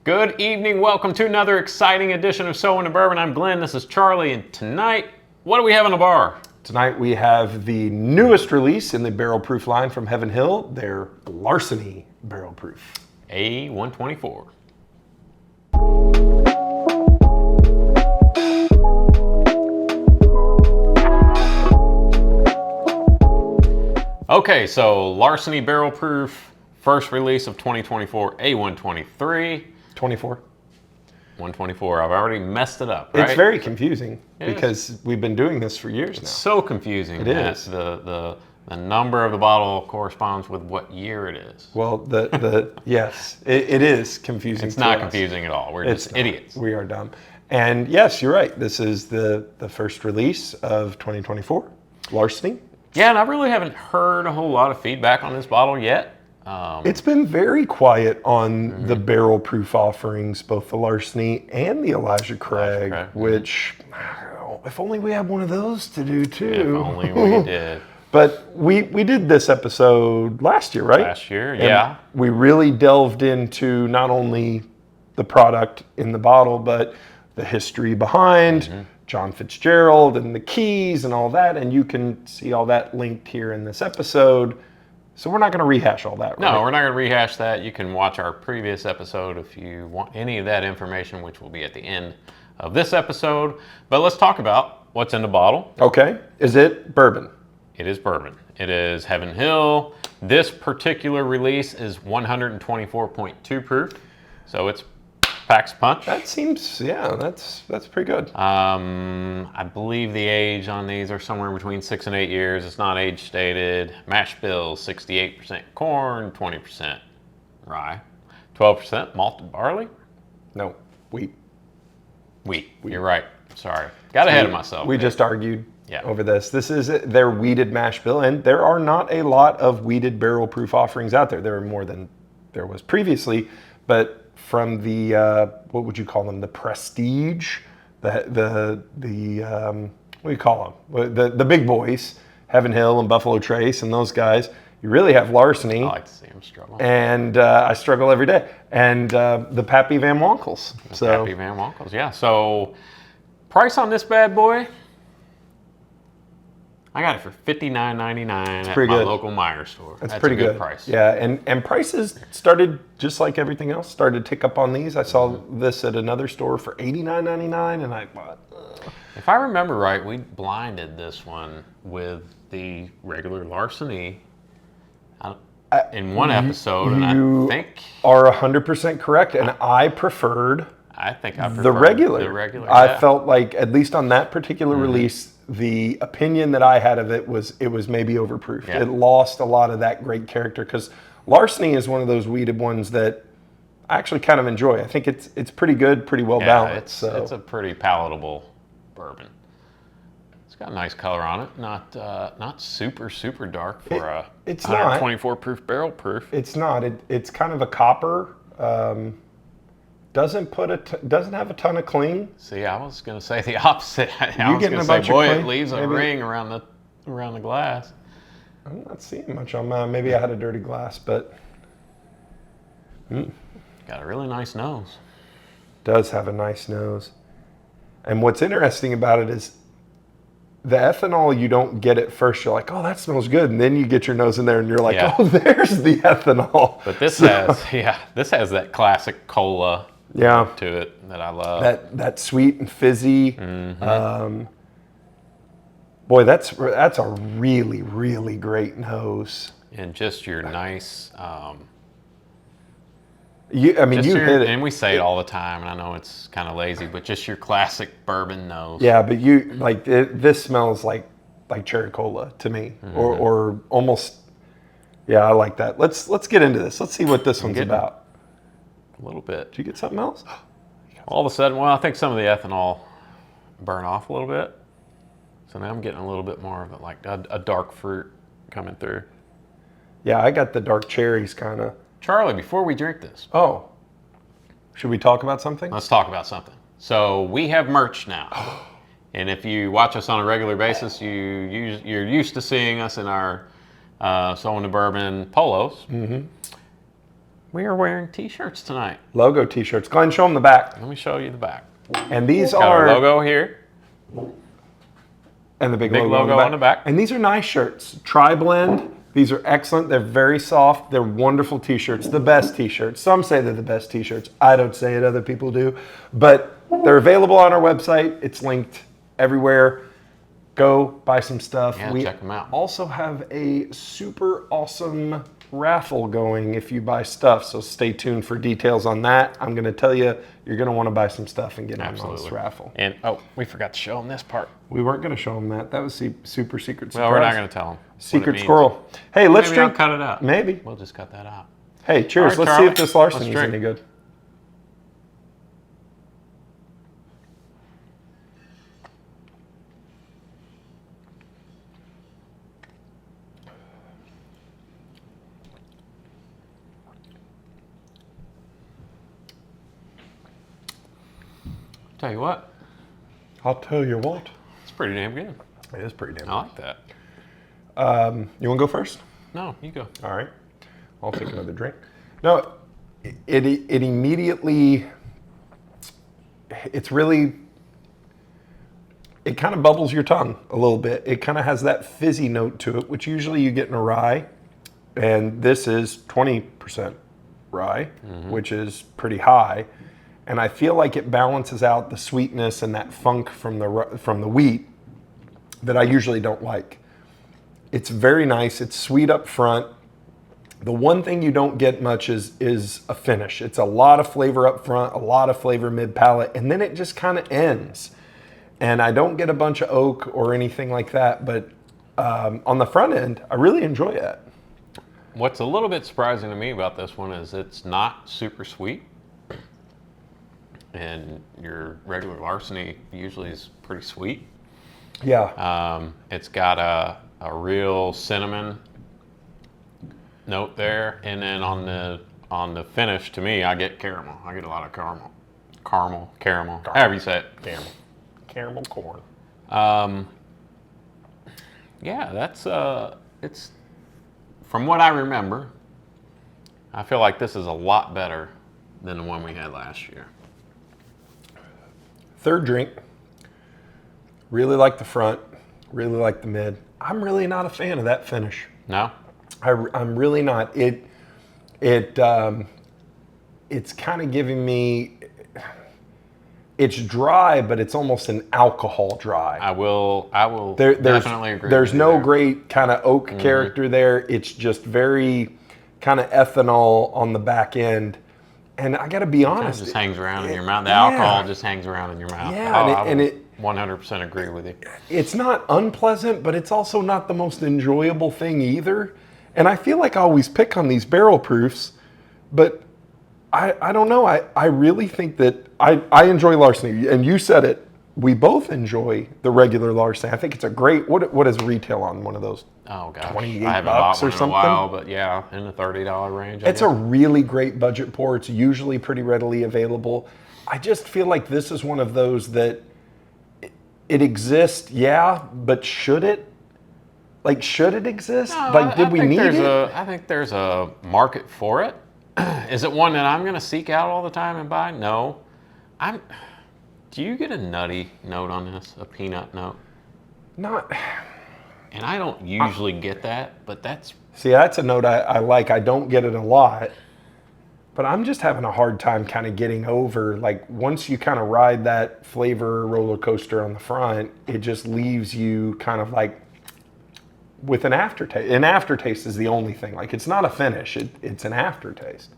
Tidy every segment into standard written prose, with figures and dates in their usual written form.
Good evening, welcome to another exciting edition of So Into Bourbon. I'm Glenn, this is Charlie, and tonight, what do we have in the bar? Tonight we have the newest release in the barrel proof line from Heaven Hill, their Larceny Barrel Proof A124. Okay, so Larceny Barrel Proof, first release of 2024, A123. 24. 124. I've already messed it up, right? It's very confusing because we've been doing this for years now. So confusing. It is. The number of the bottle corresponds with what year it is. Well, yes, it is confusing. It's not confusing at all. We're just idiots. We are dumb. And yes, you're right. This is the first release of 2024, Larceny. Yeah, and I really haven't heard a whole lot of feedback on this bottle yet. It's been very quiet on the barrel proof offerings, both the Larceny and the Elijah Craig, which, if only we had one of those to do too. If only we did. But we did this episode last year, right? Last year, yeah. And we really delved into not only the product in the bottle, but the history behind John Fitzgerald and the keys and all that. And you can see all that linked here in this episode. So we're not going to rehash all that, right? No, we're not going to rehash that. You can watch our previous episode if you want any of that information, which will be at the end of this episode. But let's talk about what's in the bottle. Okay. Is it bourbon? It is bourbon. It is Heaven Hill. This particular release is 124.2 proof. So it's packs punch. That seems, yeah, that's pretty good. I believe the age on these are somewhere between 6 and 8 years. It's not age stated. Mash bill, 68% corn, 20% rye, 12% malted barley. No, wheat. You're right. Sorry. Got ahead of myself. We just argued over this. This is their wheated mash bill, and there are not a lot of wheated barrel proof offerings out there. There are more than there was previously, but from the what would you call them? The prestige, the what do you call them? The big boys, Heaven Hill and Buffalo Trace and those guys. You really have Larceny. I like to see them struggle. And I struggle every day. And the Pappy Van Wonkels. Pappy Van Wonkels, yeah. So price on this bad boy, I got it for $59.99 at my local Meijer store. That's pretty good price. Yeah, and prices started, just like everything else, started to tick up on these. I saw this at another store for $89.99, and I bought. If I remember right, we blinded this one with the regular Larceny in one episode, and I think are 100% correct. And I preferred. I preferred the regular. The regular. I felt like, at least on that particular release, the opinion that I had of it was maybe overproof. Yeah. It lost a lot of that great character, because Larceny is one of those weeded ones that I actually kind of enjoy. I think it's pretty good, pretty well balanced. It's a pretty palatable bourbon. It's got a nice color on it. Not super dark for a 124 proof barrel proof. It's not. It's kind of a copper. Doesn't have a ton of cling. See, I was going to say the opposite. I was going to say, boy, it leaves a ring around the glass. I'm not seeing much on mine. Maybe I had a dirty glass, but got a really nice nose. Does have a nice nose. And what's interesting about it is the ethanol, you don't get it first. You're like, oh, that smells good, and then you get your nose in there, and you're like, oh, there's the ethanol. But this has that classic cola. To it that I love. That sweet and fizzy. Boy, that's a really, really great nose. And just your nice. You hit it. And we say it all the time, and I know it's kind of lazy, but just your classic bourbon nose. Yeah, but this smells like cherry cola to me, or almost. Yeah, I like that. Let's get into this. Let's see what this one's about. A little bit. Did you get something else? All of a sudden, I think some of the ethanol burn off a little bit. So now I'm getting a little bit more of a dark fruit coming through. Yeah, I got the dark cherries kind of. Charlie, before we drink this. Oh. Should we talk about something? Let's talk about something. So we have merch now. And if you watch us on a regular basis, you're used to seeing us in our So Into Bourbon polos. We are wearing t-shirts tonight. Logo t-shirts. Glenn, show them the back. Let me show you the back. And these Got our are logo here. and the big Logo logo on the back. And these are nice shirts. Tri-blend. These are excellent. They're very soft. They're wonderful t-shirts. The best t-shirts. Some say they're the best t-shirts. I don't say it. Other people do. But they're available on our website. It's linked everywhere. Go buy some stuff. Yeah, check them out. Also have a super awesome raffle going if you buy stuff. So stay tuned for details on that. I'm going to tell you, you're going to want to buy some stuff and get in on this raffle. And we forgot to show them this part. We weren't going to show them that. That was super secret surprise. Well, we're not going to tell them. Secret squirrel. Hey, let's Maybe drink. I'll cut it out. Maybe. We'll just cut that out. Hey, cheers. All right, Let's see if this Larceny is drink. any good. Tell you what, I'll tell you what. it's pretty damn good. It is pretty damn I like that. good. You want to go first? No, you go. All right. I'll take another drink. No, it immediately, it's really, it kind of bubbles your tongue a little bit. It kind of has that fizzy note to it, which usually you get in a rye. And this is 20% rye, which is pretty high. And I feel like it balances out the sweetness and that funk from the wheat that I usually don't like. It's very nice. It's sweet up front. The one thing you don't get much is a finish. It's a lot of flavor up front, a lot of flavor mid palate, and then it just kind of ends. And I don't get a bunch of oak or anything like that, but on the front end, I really enjoy it. What's a little bit surprising to me about this one is it's not super sweet. And your regular Larceny usually is pretty sweet. Yeah. It's got a real cinnamon note there, and then on the finish, to me, I get caramel. I get a lot of caramel, however you say it. Caramel corn. Yeah, that's it's from what I remember. I feel like this is a lot better than the one we had last year. Third drink. Really like the front. Really like the mid. I'm really not a fan of that finish. No? I'm really not. It's kind of giving me. It's dry, but it's almost an alcohol dry. I will There's, definitely agree. There's with you no there. great kind of oak character there. It's just very kind of ethanol on the back end. And I got to be honest. It just hangs around in your mouth. The alcohol just hangs around in your mouth. Yeah, I and it 100% agree with you. It's not unpleasant, but it's also not the most enjoyable thing either. And I feel like I always pick on these barrel proofs, but I don't know. I really think that I enjoy Larceny, and you said it. We both enjoy the regular Larceny. I think it's a great. What is retail on one of those? Oh gosh, $28 I haven't bought or one in something? a while, but yeah, in the $30 range. It's a really great budget pour. It's usually pretty readily available. I just feel like this is one of those that it exists, yeah, but should it? Like, should it exist? No, like, did we need it? I think there's a market for it. Is it one that I'm going to seek out all the time and buy? No. Do you get a nutty note on this? A peanut note? Not. And I don't usually get that, but that's... See, that's a note I like. I don't get it a lot. But I'm just having a hard time kind of getting over, like, once you kind of ride that flavor roller coaster on the front, it just leaves you kind of like with an aftertaste. An aftertaste is the only thing. Like, it's not a finish. It's an aftertaste.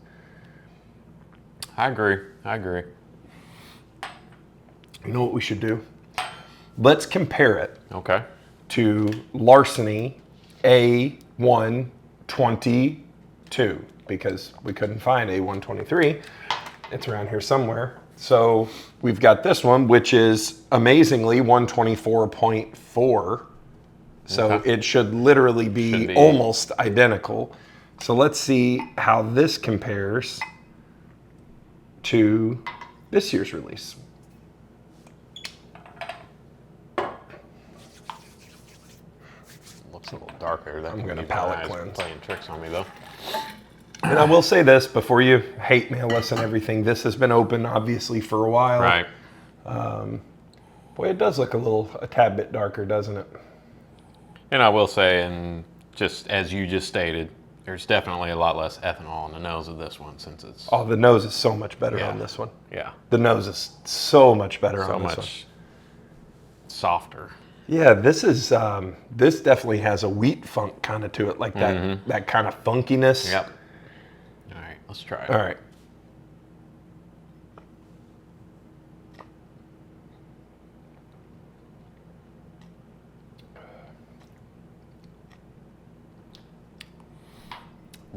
I agree. You know what we should do? Let's compare it Okay. to Larceny A122 because we couldn't find A123. It's around here somewhere. So we've got this one, which is amazingly 124.4. So Okay. it should literally be almost identical. So let's see how this compares to this year's release. Looks a little darker. I'm gonna palate cleanse. Playing tricks on me though. And I will say this before you hate mail us and everything. This has been open, obviously, for a while. Right. Boy, it does look a tad bit darker, doesn't it? And I will say, and just as you just stated, there's definitely a lot less ethanol on the nose of this one since it's Oh, the nose is so much better on this one. yeah, The nose is so much better so on this one. much softer. Yeah, this is this definitely has a wheat funk kind of to it, like that kind of funkiness. Yep. All right, let's try it. All right.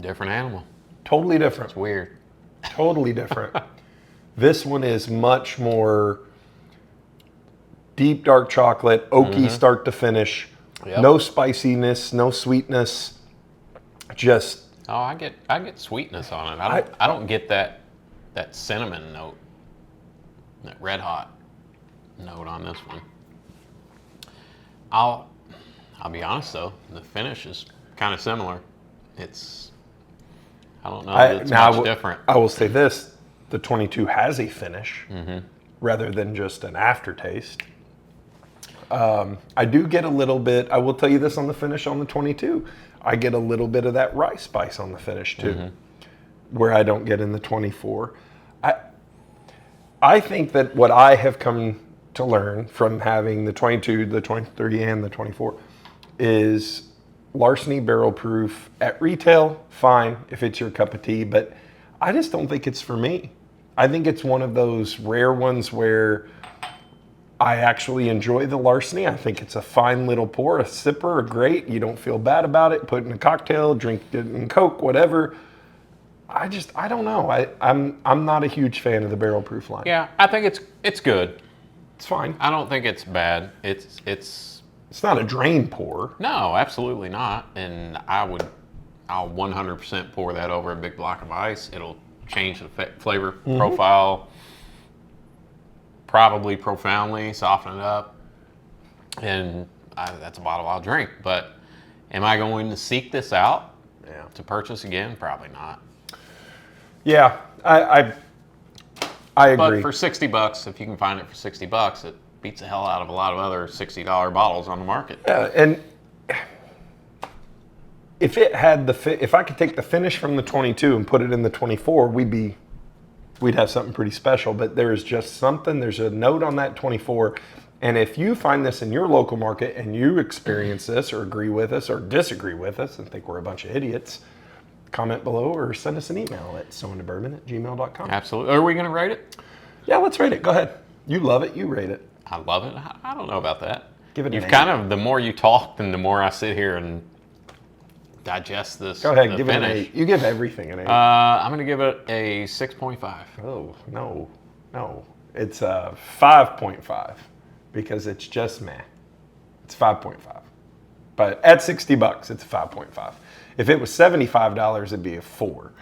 Different animal. Totally different. It's weird. Totally different. This one is much more deep dark chocolate, oaky start to finish. Yep. No spiciness, no sweetness. Just Oh, I get sweetness on it. I don't get that cinnamon note, that red hot note on this one. I'll be honest though, the finish is kind of similar. I don't know that it's much different. I will say this, the 22 has a finish rather than just an aftertaste. I do get a little bit, I will tell you this on the finish on the 22, I get a little bit of that rye spice on the finish too, where I don't get in the 24. I think that what I have come to learn from having the 22, the 23, and the 24 is Larceny Barrel Proof at retail, fine if it's your cup of tea, but I just don't think it's for me. I think it's one of those rare ones where I actually enjoy the Larceny. I think it's a fine little pour, a sipper, great. You don't feel bad about it. Put it in a cocktail, drink it in Coke, whatever. I don't know. I'm not a huge fan of the Barrel Proof line. Yeah, I think it's good. It's fine. I don't think it's bad. It's not a drain pour. No, absolutely not. And I'll 100% pour that over a big block of ice. It'll change the flavor profile, probably profoundly, soften it up. And that's a bottle I'll drink. But am I going to seek this out to purchase again? Probably not. Yeah, I agree. But for $60, if you can find it for $60, it beats the hell out of a lot of other $60 bottles on the market. Yeah, and if it had if I could take the finish from the 22 and put it in the 24, we'd have something pretty special. But there's just something. There's a note on that 24, and if you find this in your local market and you experience this or agree with us or disagree with us and think we're a bunch of idiots, comment below or send us an email at sowintobourbon@gmail.com. Absolutely. Are we going to rate it? Yeah, let's rate it. Go ahead. You love it. You rate it. I love it. I don't know about that. Give it an 8. The more you talk, and the more I sit here and digest this. Go ahead, give it an 8. You give everything an 8. I'm going to give it a 6.5. Oh, no. It's a 5.5 because it's just meh. It's 5.5. But at $60, it's a 5.5. If it was $75, it'd be a 4.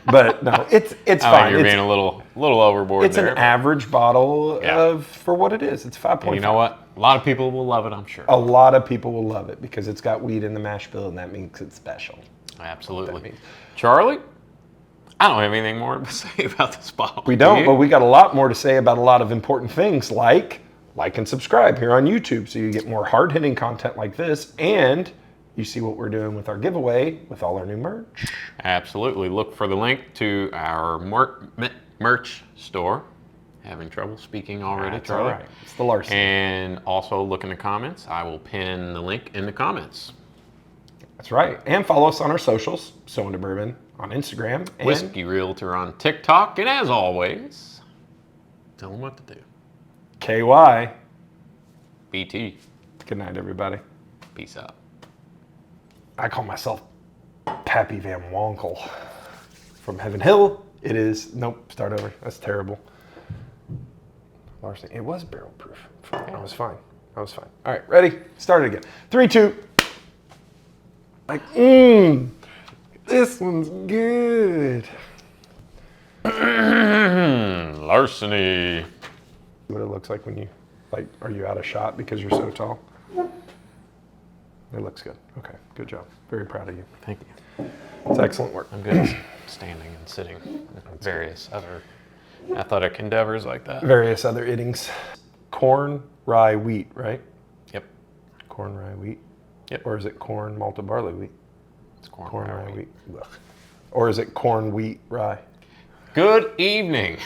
But no, it's fine. You're being a little overboard. It's an average bottle for what it is. It's 5.5. And you know what? A lot of people will love it, I'm sure. A lot of people will love it because it's got wheat in the mash bill, and that makes it special. Absolutely. Charlie, I don't have anything more to say about this bottle. We don't, but we got a lot more to say about a lot of important things like and subscribe here on YouTube so you get more hard-hitting content like this, and you see what we're doing with our giveaway with all our new merch. Absolutely. Look for the link to our merch store. Having trouble speaking already, That's Charlie. all right. It's the Larceny. And also look in the comments. I will pin the link in the comments. That's right. And follow us on our socials, So Into Bourbon on Instagram. And Whiskey Realtor on TikTok. And as always, tell them what to do. KY. BT. Good night, everybody. Peace out. I call myself Pappy Van Wonkle from Heaven Hill. It is, nope, start over. That's terrible. Larceny, it was barrel proof. I was fine. All right, ready? Start it again. 3, 2. Like, this one's good. Larceny. What it looks like when you, are you out of shot because you're so tall? It looks good. Okay, good job. Very proud of you. Thank you. It's excellent work. I'm good at standing and sitting with various other athletic endeavors like that. Various other innings. Corn, rye, wheat, right? Yep. Corn, rye, wheat. Yep. Or is it corn, malted barley, wheat? It's corn, Corn, rye, rye, wheat. wheat. Ugh. Or is it corn, wheat, rye? Good evening.